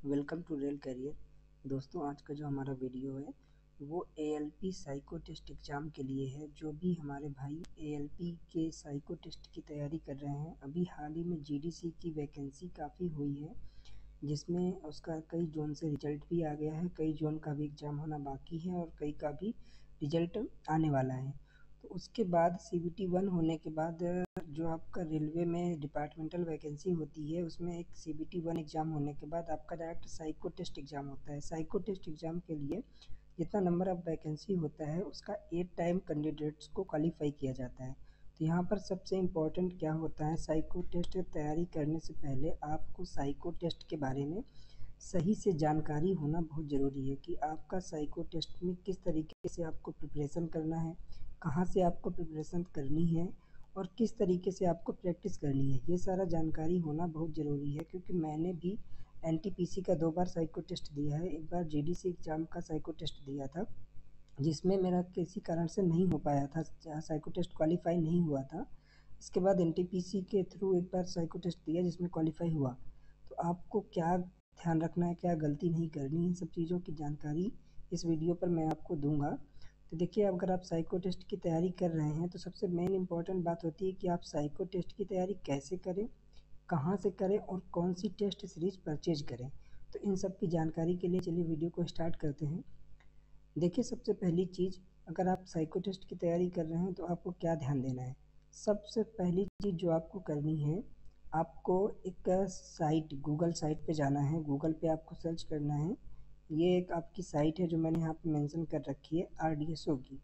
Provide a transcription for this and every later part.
Welcome to rail career. दोस्तों, आज का जो हमारा वीडियो है वो एएलपी साइको टेस्ट एग्ज़ाम के लिए है। जो भी हमारे भाई एएलपी के साइको टेस्ट की तैयारी कर रहे हैं, अभी हाल ही में जीडीसी की वैकेंसी काफ़ी हुई है, जिसमें उसका कई जोन से रिजल्ट भी आ गया है, कई जोन का भी एग्ज़ाम होना बाकी है और कई का भी रिजल्ट आने वाला है। तो उसके बाद सीबीटी 1 होने के बाद जो आपका रेलवे में डिपार्टमेंटल वैकेंसी होती है, उसमें एक सीबीटी 1 एग्ज़ाम होने के बाद आपका डायरेक्ट साइको टेस्ट एग्ज़ाम होता है। साइको टेस्ट एग्ज़ाम के लिए जितना नंबर ऑफ वैकेंसी होता है, उसका 8 टाइम कैंडिडेट्स को क्वालिफाई किया जाता है। तो यहाँ पर सबसे इम्पोर्टेंट क्या होता है, साइको टेस्ट तैयारी करने से पहले आपको साइको टेस्ट के बारे में सही से जानकारी होना बहुत ज़रूरी है कि आपका साइको टेस्ट में किस तरीके से आपको प्रिपरेशन करना है, कहाँ से आपको प्रिपरेशन करनी है और किस तरीके से आपको प्रैक्टिस करनी है। ये सारा जानकारी होना बहुत ज़रूरी है, क्योंकि मैंने भी एनटीपीसी का 2 बार साइको टेस्ट दिया है। एक बार जीडीसी एग्ज़ाम का साइको टेस्ट दिया था, जिसमें मेरा किसी कारण से नहीं हो पाया था, साइको टेस्ट क्वालिफाई नहीं हुआ था। इसके बाद एनटीपीसी के थ्रू एक बार साइको टेस्ट दिया, जिसमें क्वालिफाई हुआ। तो आपको क्या ध्यान रखना है, क्या गलती नहीं करनी है, सब चीज़ों की जानकारी इस वीडियो पर मैं आपको दूंगा। तो देखिए, अगर आप साइको टेस्ट की तैयारी कर रहे हैं तो सबसे मेन इंपॉर्टेंट बात होती है कि आप साइको टेस्ट की तैयारी कैसे करें, कहाँ से करें और कौन सी टेस्ट सीरीज परचेज करें। तो इन सब की जानकारी के लिए चलिए वीडियो को स्टार्ट करते हैं। देखिए, सबसे पहली चीज़, अगर आप साइको टेस्ट की तैयारी कर रहे हैं तो आपको क्या ध्यान देना है। सबसे पहली चीज़ जो आपको करनी है, आपको एक साइट, गूगल साइट पे जाना है। गूगल पे आपको सर्च करना है। ये एक आपकी साइट है जो मैंने यहाँ पे मेंशन कर रखी है, आरडीएसओ की।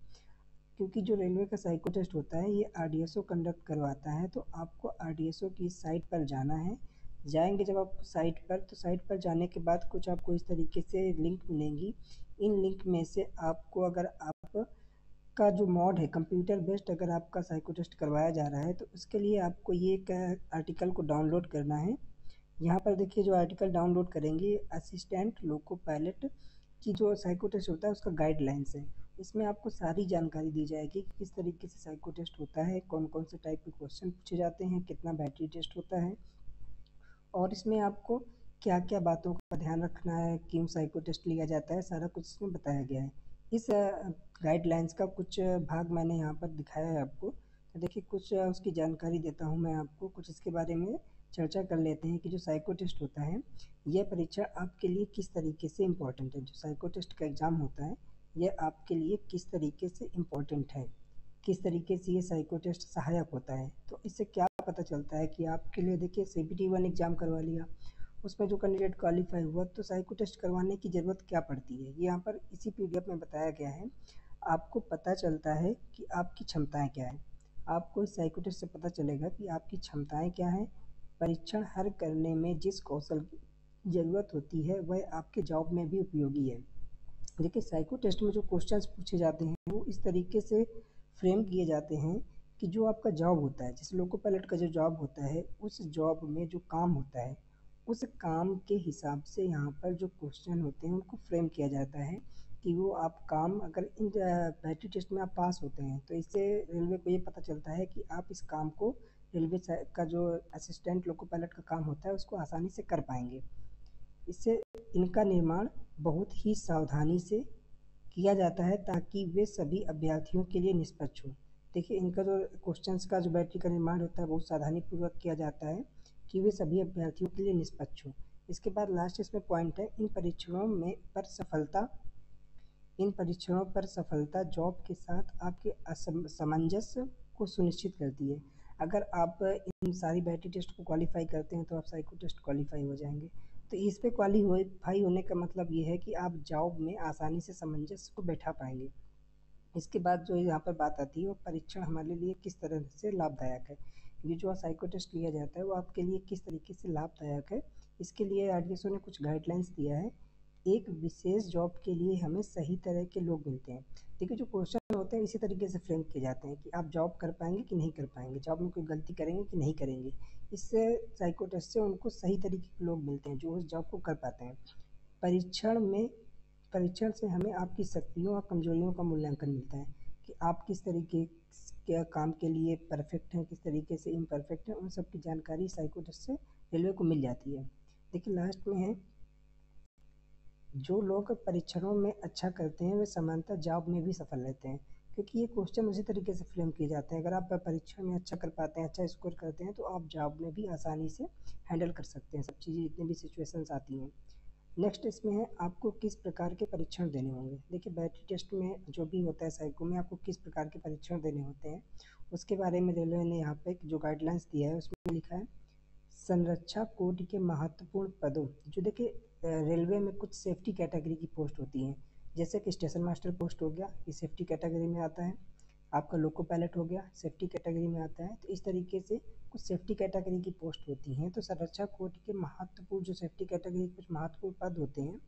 क्योंकि जो रेलवे का साइको टेस्ट होता है ये आरडीएसओ कंडक्ट करवाता है, तो आपको आरडीएसओ की साइट पर जाना है। जाएंगे जब आप साइट पर, तो साइट पर जाने के बाद कुछ आपको इस तरीके से लिंक मिलेंगी। इन लिंक में से आपको, अगर आप का जो मोड है कंप्यूटर बेस्ड, अगर आपका साइको टेस्ट करवाया जा रहा है तो उसके लिए आपको ये एक आर्टिकल को डाउनलोड करना है। यहाँ पर देखिए, जो आर्टिकल डाउनलोड करेंगे, असिस्टेंट लोको पायलट की जो साइको टेस्ट होता है उसका गाइडलाइंस है। इसमें आपको सारी जानकारी दी जाएगी कि किस तरीके से साइको टेस्ट होता है, कौन कौन से टाइप के क्वेश्चन पूछे जाते हैं, कितना बैटरी टेस्ट होता है और इसमें आपको क्या क्या बातों का ध्यान रखना है, क्यों साइको टेस्ट लिया जाता है, सारा कुछ इसमें बताया गया है। इस गाइडलाइंस का कुछ भाग मैंने यहाँ पर दिखाया है आपको। तो देखिए, कुछ उसकी जानकारी देता हूँ मैं आपको, कुछ इसके बारे में चर्चा कर लेते हैं कि जो साइको टेस्ट होता है, यह परीक्षा आपके लिए किस तरीके से इम्पोर्टेंट है। जो साइको टेस्ट का एग्ज़ाम होता है, यह आपके लिए किस तरीके से इम्पोर्टेंट है, किस तरीके से ये साइको टेस्ट सहायक होता है। तो इससे क्या पता चलता है कि आपके लिए, देखिए, सीबीटी 1 एग्ज़ाम करवा लिया, उसमें जो कैंडिडेट क्वालिफाई हुआ, तो साइको टेस्ट करवाने की ज़रूरत क्या पड़ती है, ये यहाँ पर इसी पीडीएफ में बताया गया है। आपको पता चलता है कि आपकी क्षमताएं क्या हैं। आपको इस साइको टेस्ट से पता चलेगा कि आपकी क्षमताएं क्या हैं। परीक्षण हल करने में जिस कौशल की ज़रूरत होती है वह आपके जॉब में भी उपयोगी है। देखिए, साइको टेस्ट में जो क्वेश्चंस पूछे जाते हैं वो इस तरीके से फ्रेम किए जाते हैं कि जो आपका जॉब होता है, जैसे लोको पायलट का जो जॉब होता है, उस जॉब में जो काम होता है, उस काम के हिसाब से यहाँ पर जो क्वेश्चन होते हैं उनको फ्रेम किया जाता है कि वो आप काम, अगर इन बैटरी टेस्ट में आप पास होते हैं तो इससे रेलवे को ये पता चलता है कि आप इस काम को, रेलवे का जो असिस्टेंट लोको पायलट का काम होता है, उसको आसानी से कर पाएंगे। इससे इनका निर्माण बहुत ही सावधानी से किया जाता है ताकि वे सभी अभ्यर्थियों के लिए निष्पक्ष हो। देखिए, इनका जो क्वेश्चंस का जो बैटरी का निर्माण होता है बहुत सावधानीपूर्वक किया जाता है कि वे सभी अभ्यर्थियों के लिए निष्पक्ष हो। इसके बाद लास्ट इसमें पॉइंट है, इन परीक्षणों पर सफलता जॉब के साथ आपके सामंजस्य को सुनिश्चित करती है। अगर आप इन सारी बैटरी टेस्ट को क्वालिफाई करते हैं तो आप साइको टेस्ट क्वालिफाई हो जाएंगे। तो इस पे क्वालिफाई होने का मतलब ये है कि आप जॉब में आसानी से सामंजस्य को बैठा पाएंगे। इसके बाद जो यहाँ पर बात आती है, वो परीक्षण हमारे लिए किस तरह से लाभदायक है। ये जो साइको टेस्ट लिया जाता है वो आपके लिए किस तरीके से लाभदायक है, इसके लिए आरडीएसओ ने कुछ गाइडलाइंस दिया है। एक विशेष जॉब के लिए हमें सही तरह के लोग मिलते हैं। देखिए, जो क्वेश्चन होते हैं इसी तरीके से फ्रेम किए जाते हैं कि आप जॉब कर पाएंगे कि नहीं कर पाएंगे, जॉब में कोई गलती करेंगे कि नहीं करेंगे। इससे साइको टेस्ट से उनको सही तरीके के लोग मिलते हैं जो उस जॉब को कर पाते हैं। परीक्षण में परीक्षण से हमें आपकी शक्तियों और कमजोरियों का मूल्यांकन मिलता है कि आप किस तरीके के काम के लिए परफेक्ट हैं, किस तरीके से इम्परफेक्ट हैं। उन सब की जानकारी साइको टेस्ट से रेलवे को मिल जाती है। देखिए, लास्ट में है जो लोग परीक्षणों में अच्छा करते हैं वे सामान्यतः जॉब में भी सफल रहते हैं, क्योंकि ये क्वेश्चन उसी तरीके से फ्रेम किए जाते हैं। अगर आप परीक्षण में अच्छा कर पाते हैं, अच्छा स्कोर करते हैं, तो आप जॉब में भी आसानी से हैंडल कर सकते हैं सब चीज़ें, जितनी भी सिचुएशंस आती हैं। नेक्स्ट इसमें है आपको किस प्रकार के परीक्षण देने होंगे। देखिए बैटरी टेस्ट में जो भी होता है साइको में, आपको किस प्रकार के परीक्षण देने होते हैं उसके बारे में रेलवे ने यहाँ पे जो गाइडलाइंस दिया है उसमें लिखा है संरक्षा कोड के महत्वपूर्ण पदों। जो देखिए रेलवे में कुछ सेफ्टी कैटेगरी की पोस्ट होती हैं, जैसे कि स्टेशन मास्टर पोस्ट हो गया, ये सेफ्टी कैटेगरी में आता है। आपका लोको पायलट हो गया, सेफ्टी कैटेगरी में आता है। तो इस तरीके से कुछ सेफ्टी कैटेगरी की पोस्ट होती हैं। तो संरक्षा कोड के महत्वपूर्ण जो सेफ्टी कैटेगरी के कुछ महत्वपूर्ण पद होते हैं,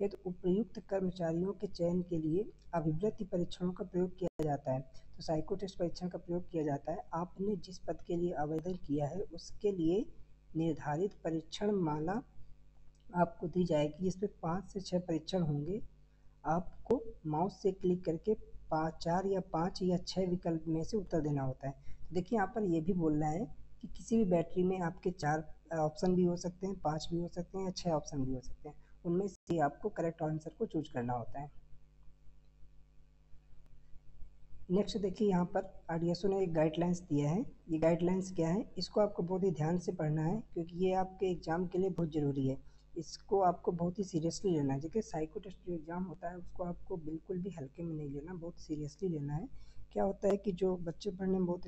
ये तो उपयुक्त कर्मचारियों के चयन के लिए अभिवृत्ति परीक्षणों का प्रयोग किया जाता है। तो साइको टेस्ट परीक्षण का प्रयोग किया जाता है। आपने जिस पद के लिए आवेदन किया है उसके लिए निर्धारित परीक्षण माला आपको दी जाएगी, जिसमें 5 से 6 परीक्षण होंगे। आपको माउस से क्लिक करके 4 या 5 या 6 विकल्प में से उत्तर देना होता है। तो देखिए यहाँ पर ये भी बोल रहा है कि किसी भी बैटरी में आपके 4 ऑप्शन भी हो सकते हैं, 5 भी हो सकते हैं या 6 ऑप्शन भी हो सकते हैं। उनमें से आपको करेक्ट आंसर को चूज करना होता है। नेक्स्ट देखिए यहाँ पर आरडीएसओ ने एक गाइडलाइंस दिया है। ये गाइडलाइंस क्या है, इसको आपको बहुत ही ध्यान से पढ़ना है, क्योंकि ये आपके एग्जाम के लिए बहुत ज़रूरी है। इसको आपको बहुत ही सीरियसली लेना है। देखिए साइको टेस्ट जो एग्ज़ाम होता है उसको आपको बिल्कुल भी हल्के में नहीं लेना, बहुत सीरियसली लेना है। क्या होता है कि जो बच्चे पढ़ने में बहुत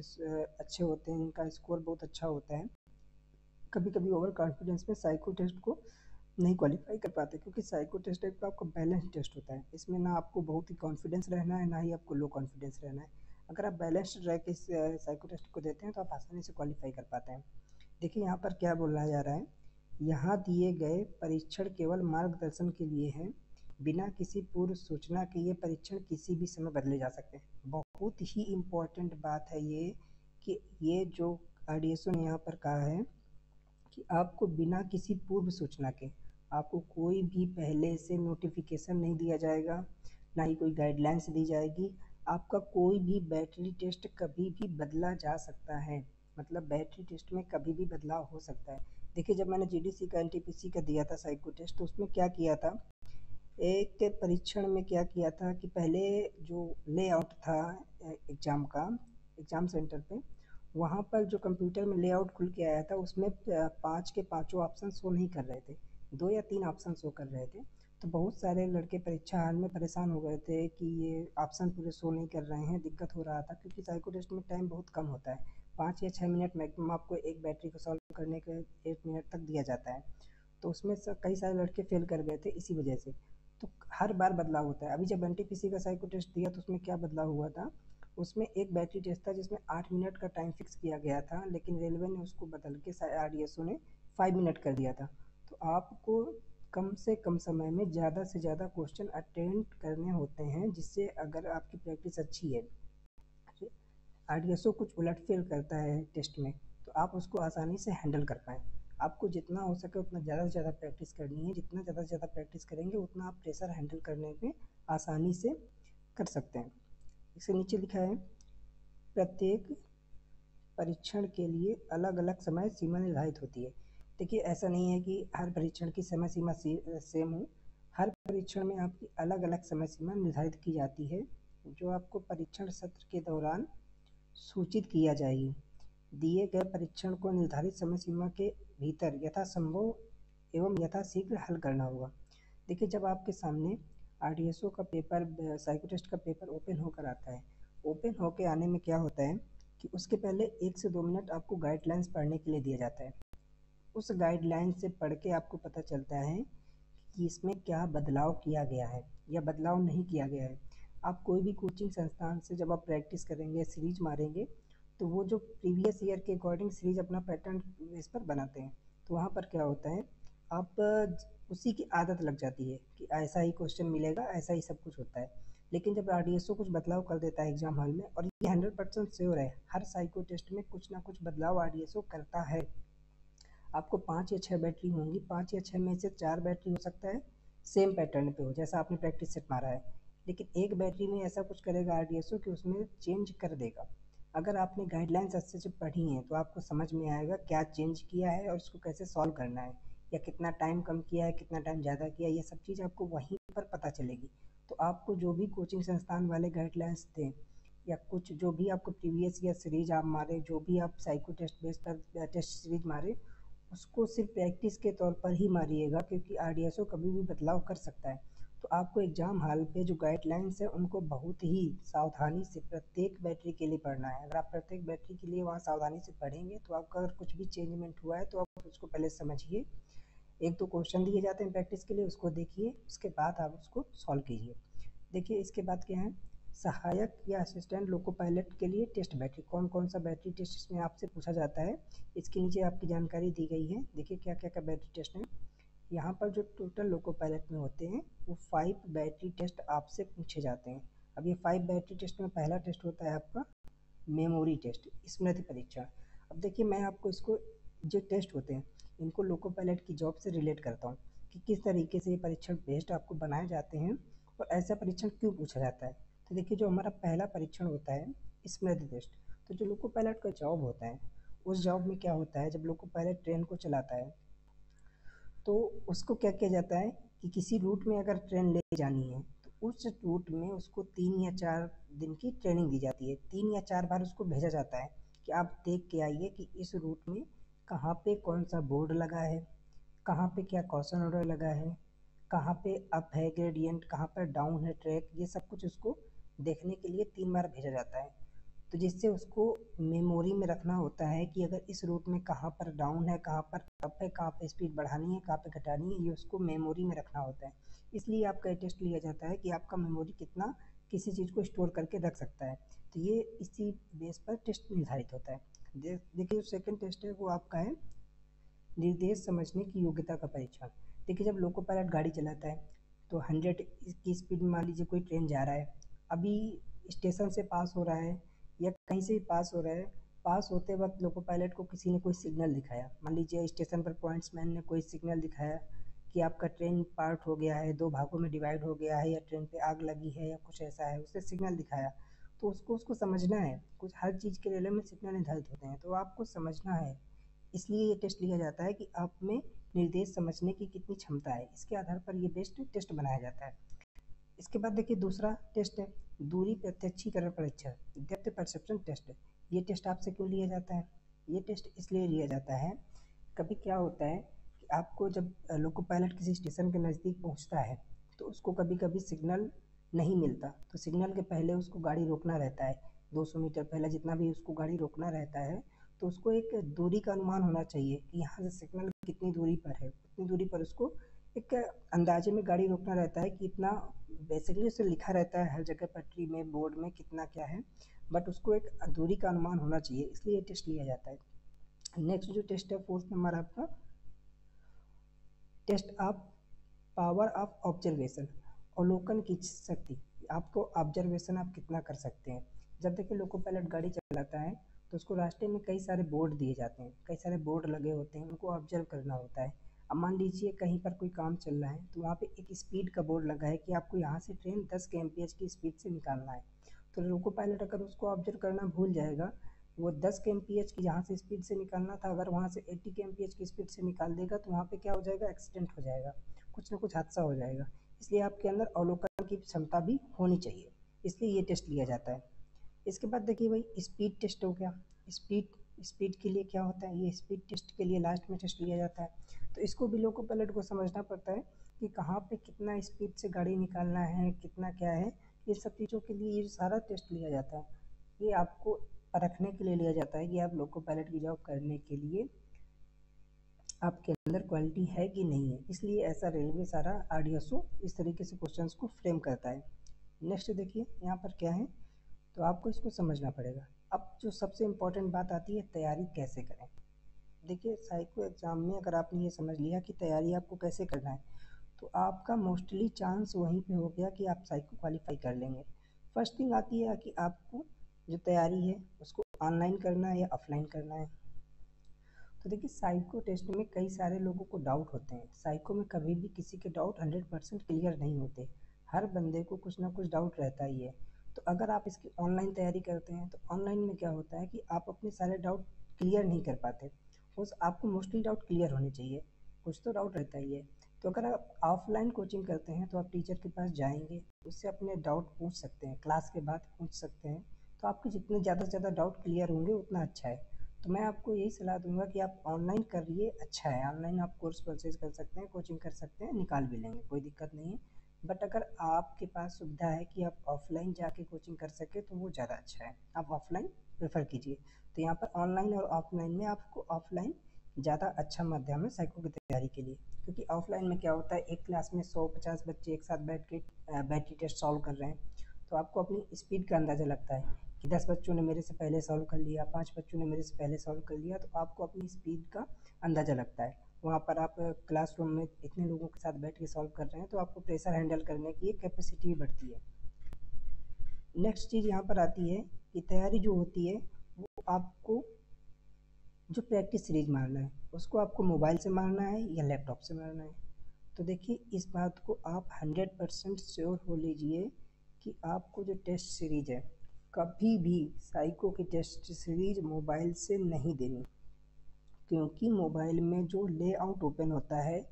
अच्छे होते हैं, इनका स्कोर बहुत अच्छा होता है, कभी कभी ओवर कॉन्फिडेंस में साइको टेस्ट को नहीं क्वालिफाई कर पाते, क्योंकि साइको टेस्ट एक आपका बैलेंस टेस्ट होता है। इसमें ना आपको बहुत ही कॉन्फिडेंस रहना है, ना ही आपको लो कॉन्फिडेंस रहना है। अगर आप बैलेंस्ड रह के इस साइको टेस्ट को देते हैं तो आप आसानी से क्वालिफाई कर पाते हैं। देखिए यहाँ पर क्या बोला जा रहा है, यहाँ दिए गए परीक्षण केवल मार्गदर्शन के लिए हैं, बिना किसी पूर्व सूचना के ये परीक्षण किसी भी समय बदले जा सकते हैं। बहुत ही इम्पोर्टेंट बात है ये, कि ये जो आरडीएसओ ने यहाँ पर कहा है कि आपको बिना किसी पूर्व सूचना के आपको कोई भी पहले से नोटिफिकेशन नहीं दिया जाएगा, ना ही कोई गाइडलाइंस दी जाएगी। आपका कोई भी बैटरी टेस्ट कभी भी बदला जा सकता है, मतलब बैटरी टेस्ट में कभी भी बदलाव हो सकता है। देखिए जब मैंने जीडीसी का एनटीपीसी का दिया था साइको टेस्ट, तो उसमें क्या किया था, एक परीक्षण में क्या किया था कि पहले जो लेआउट था एग्ज़ाम का, एग्ज़ाम सेंटर पे, वहाँ पर जो कंप्यूटर में लेआउट खुल के आया था उसमें 5 के पाँचों ऑप्शन शो नहीं कर रहे थे, 2 या 3 ऑप्शन शो कर रहे थे। तो बहुत सारे लड़के परीक्षा हॉल में परेशान हो गए थे कि ये ऑप्शन पूरे शो नहीं कर रहे हैं, दिक्कत हो रहा था, क्योंकि साइको टेस्ट में टाइम बहुत कम होता है, 5 या 6 मिनट मैक्सिमम आपको एक बैटरी को सॉल्व करने के 1 मिनट तक दिया जाता है। तो उसमें कई सारे लड़के फेल कर गए थे इसी वजह से। तो हर बार बदलाव होता है। अभी जब एनटीपीसी का साइको टेस्ट दिया तो उसमें क्या बदलाव हुआ था, उसमें एक बैटरी टेस्ट था जिसमें 8 मिनट का टाइम फिक्स किया गया था, लेकिन रेलवे ने उसको बदल के आरडीएसओ ने 5 मिनट कर दिया था। तो आपको कम से कम समय में ज़्यादा से ज़्यादा क्वेश्चन अटेम्प्ट करने होते हैं, जिससे अगर आपकी प्रैक्टिस अच्छी है, आरडीएसओ कुछ उलटफेर करता है टेस्ट में, तो आप उसको आसानी से हैंडल कर पाएँ। आपको जितना हो सके उतना ज़्यादा से ज़्यादा प्रैक्टिस करनी है। जितना ज़्यादा से ज़्यादा प्रैक्टिस करेंगे उतना आप प्रेशर हैंडल करने में आसानी से कर सकते हैं। इसके नीचे लिखा है प्रत्येक परीक्षण के लिए अलग अलग समय सीमा निर्धारित होती है। देखिए ऐसा नहीं है कि हर परीक्षण की समय सीमा सेम हो, हर परीक्षण में आपकी अलग अलग समय सीमा निर्धारित की जाती है, जो आपको परीक्षण सत्र के दौरान सूचित किया जाएगी। दिए गए परीक्षण को निर्धारित समय सीमा के भीतर यथासंभव एवं यथाशीघ्र हल करना होगा। देखिए जब आपके सामने आरडीएसओ का पेपर, साइको टेस्ट का पेपर ओपन होकर आता है, ओपन होकर आने में क्या होता है कि उसके पहले 1 से 2 मिनट आपको गाइडलाइंस पढ़ने के लिए दिया जाता है। उस गाइडलाइन से पढ़ के आपको पता चलता है कि इसमें क्या बदलाव किया गया है या बदलाव नहीं किया गया है। आप कोई भी कोचिंग संस्थान से जब आप प्रैक्टिस करेंगे, सीरीज मारेंगे, तो वो जो प्रीवियस ईयर के अकॉर्डिंग सीरीज अपना पैटर्न इस पर बनाते हैं। तो वहाँ पर क्या होता है, आप उसी की आदत लग जाती है कि ऐसा ही क्वेश्चन मिलेगा, ऐसा ही सब कुछ होता है। लेकिन जब आरडीएसओ कुछ बदलाव कर देता है एग्जाम हॉल में, और ये 100% श्योर है, हर साइको टेस्ट में कुछ ना कुछ बदलाव आरडीएसओ करता है। आपको 5 या 6 बैटरी होंगी, 5 या 6 में से 4 बैटरी हो सकता है सेम पैटर्न पे हो जैसा आपने प्रैक्टिस सेट मारा है, लेकिन एक बैटरी में ऐसा कुछ करेगा आरडीएसओ कि उसमें चेंज कर देगा। अगर आपने गाइडलाइंस अच्छे से पढ़ी हैं तो आपको समझ में आएगा क्या चेंज किया है और इसको कैसे सॉल्व करना है। या कितना टाइम कम किया है, कितना टाइम ज़्यादा किया है, ये सब चीज़ आपको वहीं पर पता चलेगी। तो आपको जो भी कोचिंग संस्थान वाले गाइडलाइंस दें या कुछ जो भी आपको प्रीवियस ईयर सीरीज आप मारे, जो भी आप साइको टेस्ट बेस पर टेस्ट सीरीज मारे, उसको सिर्फ प्रैक्टिस के तौर पर ही मारिएगा, क्योंकि आरडीएसओ कभी भी बदलाव कर सकता है। तो आपको एग्ज़ाम हॉल पे जो गाइडलाइंस है उनको बहुत ही सावधानी से प्रत्येक बैटरी के लिए पढ़ना है। अगर आप प्रत्येक बैटरी के लिए वहाँ सावधानी से पढ़ेंगे तो आपका अगर कुछ भी चेंजमेंट हुआ है तो आप उसको पहले समझिए। एक दो क्वेश्चन दिए जाते हैं प्रैक्टिस के लिए, उसको देखिए, उसके बाद आप उसको सॉल्व कीजिए। देखिए इसके बाद क्या है, सहायक या असिस्टेंट लोको पायलट के लिए टेस्ट बैटरी, कौन कौन सा बैटरी टेस्ट इसमें आपसे पूछा जाता है, इसके नीचे आपकी जानकारी दी गई है। देखिए क्या क्या का बैटरी टेस्ट है। यहाँ पर जो टोटल लोको पायलट में होते हैं वो 5 बैटरी टेस्ट आपसे पूछे जाते हैं। अब ये 5 बैटरी टेस्ट में पहला टेस्ट होता है आपका मेमोरी टेस्ट, स्मृति परीक्षण। अब देखिए मैं आपको इसको जो टेस्ट होते हैं इनको लोको पायलट की जॉब से रिलेट करता हूँ कि किस तरीके से ये परीक्षण बेस्ड आपको बनाए जाते हैं और ऐसा परीक्षण क्यों पूछा जाता है। तो देखिए जो हमारा पहला परीक्षण होता है स्मृति टेस्ट, तो जो लोको पायलट का जॉब होता है उस जॉब में क्या होता है, जब लोको पायलट ट्रेन को चलाता है तो उसको क्या किया जाता है कि किसी रूट में अगर ट्रेन ले जानी है तो उस रूट में उसको 3 या 4 दिन की ट्रेनिंग दी जाती है। 3 या 4 बार उसको भेजा जाता है कि आप देख के आइए कि इस रूट में कहाँ पे कौन सा बोर्ड लगा है, कहाँ पे क्या कॉशन ऑर्डर लगा है, कहाँ पे अप है ग्रेडियंट, कहाँ पर डाउन है ट्रैक, ये सब कुछ उसको देखने के लिए 3 बार भेजा जाता है। तो जिससे उसको मेमोरी में रखना होता है कि अगर इस रूट में कहाँ पर डाउन है, कहाँ पर अप है, कहाँ पे स्पीड बढ़ानी है, कहाँ पे घटानी है, ये उसको मेमोरी में रखना होता है। इसलिए आपका टेस्ट लिया जाता है कि आपका मेमोरी कितना किसी चीज़ को स्टोर करके रख सकता है। तो ये इसी बेस पर टेस्ट निर्धारित होता है। देखिए जो सेकंड टेस्ट है वो आपका है निर्देश समझने की योग्यता का परीक्षण। देखिए जब लोको पायलट गाड़ी चलाता है तो 100 की स्पीड में मान लीजिए कोई ट्रेन जा रहा है, अभी स्टेशन से पास हो रहा है या कहीं से भी पास हो रहा है, पास होते वक्त लोको पायलट को किसी ने कोई सिग्नल दिखाया, मान लीजिए स्टेशन पर पॉइंट्समैन ने कोई सिग्नल दिखाया कि आपका ट्रेन पार्ट हो गया है, 2 भागों में डिवाइड हो गया है, या ट्रेन पे आग लगी है या कुछ ऐसा है, उससे सिग्नल दिखाया। तो उसको उसको समझना है, कुछ हर चीज़ के रिले में सिग्नल निर्धारित होते हैं तो आपको समझना है। इसलिए ये टेस्ट लिया जाता है कि आप में निर्देश समझने की कितनी क्षमता है, इसके आधार पर ये बेस्ट टेस्ट बनाया जाता है। इसके बाद देखिए दूसरा टेस्ट है दूरी प्रत्यक्षीकरण परीक्षण, डेप्थ परसेप्शन टेस्ट। ये टेस्ट आपसे क्यों लिया जाता है, ये टेस्ट इसलिए लिया जाता है, कभी क्या होता है कि आपको जब लोको पायलट किसी स्टेशन के नज़दीक पहुंचता है तो उसको कभी कभी सिग्नल नहीं मिलता, तो सिग्नल के पहले उसको गाड़ी रोकना रहता है, 200 मीटर पहले जितना भी उसको गाड़ी रोकना रहता है। तो उसको एक दूरी का अनुमान होना चाहिए कि यहाँ से सिग्नल कितनी दूरी पर है, उतनी दूरी पर उसको एक अंदाजे में गाड़ी रोकना रहता है कि इतना, बेसिकली उसे लिखा रहता है हर जगह पटरी में बोर्ड में कितना क्या है, बट उसको एक दूरी का अनुमान होना चाहिए, इसलिए ये टेस्ट लिया जाता है। नेक्स्ट जो टेस्ट है फोर्थ नंबर आपका test of power of observation, अवलोकन की शक्ति, आपको ऑब्जर्वेशन आप कितना कर सकते हैं। जब देखिए लोको पायलट गाड़ी चलाता है तो उसको रास्ते में कई सारे बोर्ड दिए जाते हैं, कई सारे बोर्ड लगे होते हैं, उनको ऑब्जर्व करना होता है। अब मान लीजिए कहीं पर कोई काम चल रहा है तो वहाँ पे एक स्पीड का बोर्ड लगा है कि आपको यहाँ से ट्रेन 10 kmph की स्पीड से निकालना है। तो लोको पायलट अगर उसको ऑब्जर्व करना भूल जाएगा, वो 10 kmph की जहाँ से स्पीड से निकालना था अगर वहाँ से 80 kmph की स्पीड से निकाल देगा तो वहाँ पे क्या हो जाएगा, एक्सीडेंट हो जाएगा, कुछ ना कुछ हादसा हो जाएगा। इसलिए आपके अंदर अवलोकन की क्षमता भी होनी चाहिए, इसलिए ये टेस्ट लिया जाता है। इसके बाद देखिए भाई स्पीड टेस्ट हो गया। स्पीड स्पीड के लिए क्या होता है, ये स्पीड टेस्ट के लिए लास्ट में टेस्ट लिया जाता है। तो इसको भी लोको पायलट को समझना पड़ता है कि कहाँ पे कितना स्पीड से गाड़ी निकालना है, कितना क्या है, ये सब चीज़ों के लिए ये सारा टेस्ट लिया जाता है। ये आपको परखने के लिए लिया जाता है कि आप लोको पायलट की जॉब करने के लिए आपके अंदर क्वालिटी है कि नहीं है, इसलिए ऐसा रेलवे सारा आरडीएसओ इस तरीके से क्वेश्चंस को फ्रेम करता है। नेक्स्ट देखिए यहाँ पर क्या है, तो आपको इसको समझना पड़ेगा। अब जो सबसे इम्पोर्टेंट बात आती है तैयारी कैसे करें। देखिए साइको एग्ज़ाम में अगर आपने ये समझ लिया कि तैयारी आपको कैसे करना है तो आपका मोस्टली चांस वहीं पे हो गया कि आप साइको क्वालिफाई कर लेंगे। फर्स्ट थिंग आती है कि आपको जो तैयारी है उसको ऑनलाइन करना है या ऑफलाइन करना है। तो देखिए साइको टेस्ट में कई सारे लोगों को डाउट होते हैं, साइको में कभी भी किसी के डाउट 100% क्लियर नहीं होते, हर बंदे को कुछ ना कुछ डाउट रहता ही है। तो अगर आप इसकी ऑनलाइन तैयारी करते हैं तो ऑनलाइन में क्या होता है कि आप अपने सारे डाउट क्लियर नहीं कर पाते, उस आपको मोस्टली डाउट क्लियर होने चाहिए। कुछ तो डाउट रहता ही है। तो अगर आप ऑफलाइन कोचिंग करते हैं तो आप टीचर के पास जाएंगे, उससे अपने डाउट पूछ सकते हैं, क्लास के बाद पूछ सकते हैं। तो आपके जितने ज़्यादा से ज़्यादा डाउट क्लियर होंगे उतना अच्छा है। तो मैं आपको यही सलाह दूंगा कि आप ऑनलाइन करिए, अच्छा है। ऑनलाइन आप कोर्स परचेज कर सकते हैं, कोचिंग कर सकते हैं, निकाल भी लेंगे, कोई दिक्कत नहीं है। बट अगर आपके पास सुविधा है कि आप ऑफलाइन जाके कोचिंग कर सके तो वो ज़्यादा अच्छा है, आप ऑफलाइन प्रेफर कीजिए। तो यहाँ पर ऑनलाइन और ऑफलाइन में आपको ऑफलाइन ज़्यादा अच्छा माध्यम है साइको की तैयारी के लिए। क्योंकि ऑफलाइन में क्या होता है, एक क्लास में 150 बच्चे एक साथ बैठ के टेस्ट सॉल्व कर रहे हैं। तो आपको अपनी स्पीड का अंदाज़ा लगता है कि 10 बच्चों ने मेरे से पहले सॉल्व कर लिया, 5 बच्चों ने मेरे से पहले सॉल्व कर लिया। तो आपको अपनी स्पीड का अंदाज़ा लगता है। वहाँ पर आप क्लासरूम में इतने लोगों के साथ बैठ के सॉल्व कर रहे हैं तो आपको प्रेशर हैंडल करने की एक कैपेसिटी भी बढ़ती है। नेक्स्ट चीज़ यहाँ पर आती है कि तैयारी जो होती है वो आपको जो प्रैक्टिस सीरीज मारना है उसको आपको मोबाइल से मारना है या लैपटॉप से मारना है। तो देखिए, इस बात को आप 100% श्योर हो लीजिए कि आपको जो टेस्ट सीरीज है, कभी भी साइको की टेस्ट सीरीज मोबाइल से नहीं देनी। क्योंकि मोबाइल में जो लेआउट ओपन होता है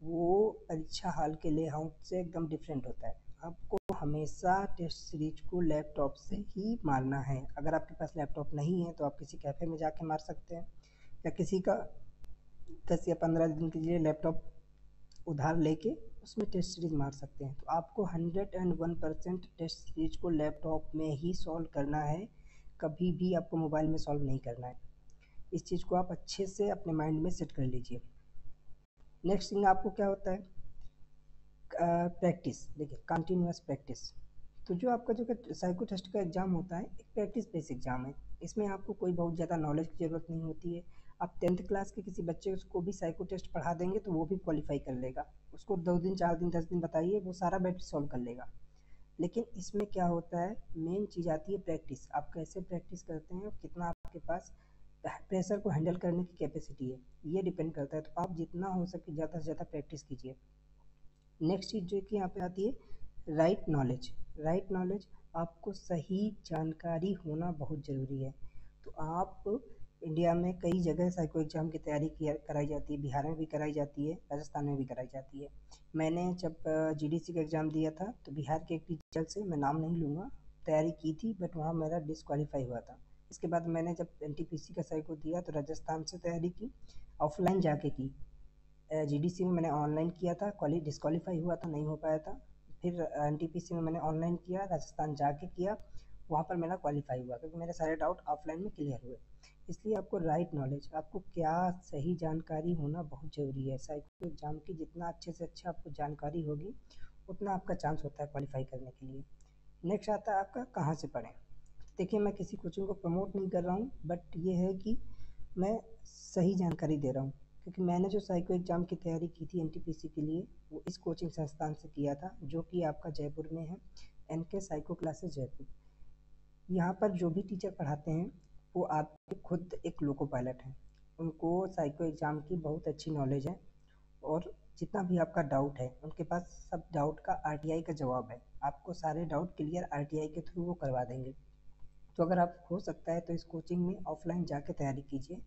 वो परीक्षा हॉल के लेआउट से एकदम डिफरेंट होता है। आपको हमेशा टेस्ट सीरीज को लैपटॉप से ही मारना है। अगर आपके पास लैपटॉप नहीं है तो आप किसी कैफ़े में जाके मार सकते हैं, या किसी का 10 या 15 दिन के लिए लैपटॉप उधार लेके उसमें टेस्ट सीरीज मार सकते हैं। तो आपको 101% टेस्ट सीरीज को लैपटॉप में ही सॉल्व करना है, कभी भी आपको मोबाइल में सॉल्व नहीं करना है। इस चीज़ को आप अच्छे से अपने माइंड में सेट कर लीजिए। नेक्स्ट थिंग आपको क्या होता है, प्रैक्टिस। देखिए, कंटिन्यूअस प्रैक्टिस। तो जो आपका जो साइको टेस्ट का एग्ज़ाम होता है, एक प्रैक्टिस बेस एग्ज़ाम है। इसमें आपको कोई बहुत ज़्यादा नॉलेज की ज़रूरत नहीं होती है। आप 10th क्लास के किसी बच्चे को भी साइको टेस्ट पढ़ा देंगे तो वो भी क्वालिफाई कर लेगा। उसको 2 दिन 4 दिन 10 दिन बताइए, वो सारा बैठ सॉल्व कर लेगा। लेकिन इसमें क्या होता है, मेन चीज़ आती है प्रैक्टिस। आप कैसे प्रैक्टिस करते हैं, कितना आपके पास प्रेशर को हैंडल करने की कैपेसिटी है, ये डिपेंड करता है। तो आप जितना हो सके ज़्यादा से ज़्यादा प्रैक्टिस कीजिए। नेक्स्ट चीज़ जो कि यहाँ पे आती है, राइट नॉलेज। राइट नॉलेज, आपको सही जानकारी होना बहुत ज़रूरी है। तो आप इंडिया में कई जगह साइको एग्ज़ाम की तैयारी कराई जाती है, बिहार में भी कराई जाती है, राजस्थान में भी कराई जाती है। मैंने जब जीडीसी का एग्ज़ाम दिया था तो बिहार के एक टीचर से, मैं नाम नहीं लूँगा, तैयारी की थी, बट वहाँ मेरा डिस्क्वालीफाई हुआ था। इसके बाद मैंने जब एनटीपीसी का साइको दिया तो राजस्थान से तैयारी की, ऑफलाइन जाके की। जीडीसी में मैंने ऑनलाइन किया था, डिस्क्वालीफाई हुआ था, नहीं हो पाया था। फिर एनटीपीसी में मैंने ऑनलाइन किया, राजस्थान जाके किया, वहाँ पर मेरा क्वालिफाई हुआ क्योंकि मेरे सारे डाउट ऑफलाइन में क्लियर हुए। इसलिए आपको राइट नॉलेज, आपको क्या सही जानकारी होना बहुत ज़रूरी है। साइको एग्ज़ाम की जितना अच्छे से अच्छा आपको जानकारी होगी उतना आपका चांस होता है क्वालिफाई करने के लिए। नेक्स्ट आता है आपका कहाँ से पढ़ें। देखिए, मैं किसी कोचिंग को प्रमोट नहीं कर रहा हूँ, बट ये है कि मैं सही जानकारी दे रहा हूँ। क्योंकि मैंने जो साइको एग्ज़ाम की तैयारी की थी एनटीपीसी के लिए, वो इस कोचिंग संस्थान से किया था जो कि आपका जयपुर में है, एनके साइको क्लासेस जयपुर। यहाँ पर जो भी टीचर पढ़ाते हैं वो आपके खुद एक लोको पायलट हैं। उनको साइको एग्ज़ाम की बहुत अच्छी नॉलेज है, और जितना भी आपका डाउट है उनके पास सब डाउट का आरटीआई का जवाब है। आपको सारे डाउट क्लियर आरटीआई के थ्रू वो करवा देंगे। तो अगर आप हो सकता है तो इस कोचिंग में ऑफलाइन जाके तैयारी कीजिए।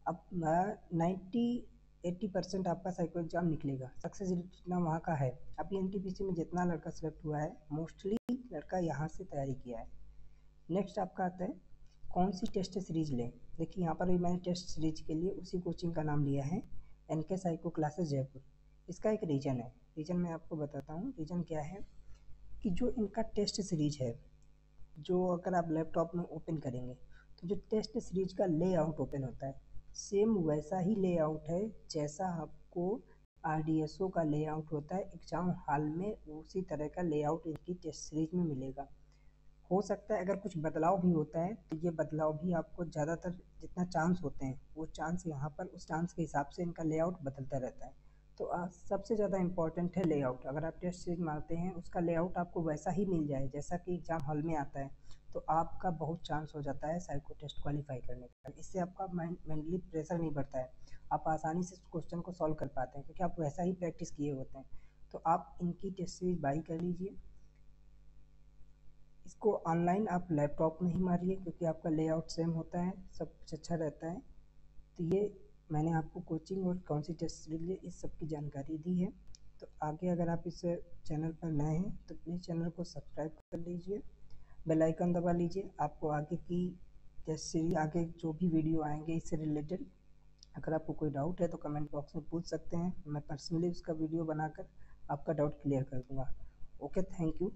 अब 90-80% आपका साइको एग्ज़ाम निकलेगा, सक्सेस रेट जितना वहाँ का है। अभी एनटीपीसी में जितना लड़का सेलेक्ट हुआ है, मोस्टली लड़का यहाँ से तैयारी किया है। नेक्स्ट आपका आता है कौन सी टेस्ट सीरीज लें। देखिए, यहाँ पर भी मैंने टेस्ट सीरीज के लिए उसी कोचिंग का नाम लिया है, एनके साइको क्लासेस जयपुर। इसका एक रीज़न है, रीज़न मैं आपको बताता हूँ। रीज़न क्या है कि जो इनका टेस्ट सीरीज है, जो अगर आप लैपटॉप में ओपन करेंगे तो जो टेस्ट सीरीज का लेआउट ओपन होता है, सेम वैसा ही लेआउट है जैसा आपको आरडीएसओ का लेआउट होता है एग्ज़ाम हॉल में, उसी तरह का लेआउट इनकी टेस्ट सीरीज में मिलेगा। हो सकता है अगर कुछ बदलाव भी होता है तो ये बदलाव भी आपको ज़्यादातर जितना चांस होते हैं वो चांस यहाँ पर उस चांस के हिसाब से इनका लेआउट बदलता रहता है। तो सबसे ज़्यादा इम्पॉर्टेंट है लेआउट। अगर आप टेस्ट सीरीज मारते हैं उसका लेआउट आपको वैसा ही मिल जाए जैसा कि एग्ज़ाम हॉल में आता है, तो आपका बहुत चांस हो जाता है साइको टेस्ट क्वालिफाई करने का। इससे आपका मेंटली प्रेशर नहीं बढ़ता है, आप आसानी से क्वेश्चन को सॉल्व कर पाते हैं क्योंकि आप वैसा ही प्रैक्टिस किए होते हैं। तो आप इनकी टेस्ट सीरीज बाई कर लीजिए। इसको ऑनलाइन आप लैपटॉप में ही मारिए क्योंकि आपका लेआउट सेम होता है, सब कुछ अच्छा रहता है। तो ये मैंने आपको कोचिंग और कौन सी टेस्ट सीरीज लिए इस सब की जानकारी दी है। तो आगे अगर आप इस चैनल पर नए हैं तो प्लीज़ चैनल को सब्सक्राइब कर लीजिए, बेल आइकन दबा लीजिए। आपको आगे की टेस्ट सीरीज, आगे जो भी वीडियो आएंगे इससे रिलेटेड, अगर आपको कोई डाउट है तो कमेंट बॉक्स में पूछ सकते हैं। मैं पर्सनली उसका वीडियो बनाकर आपका डाउट क्लियर कर दूँगा। Okay, thank you.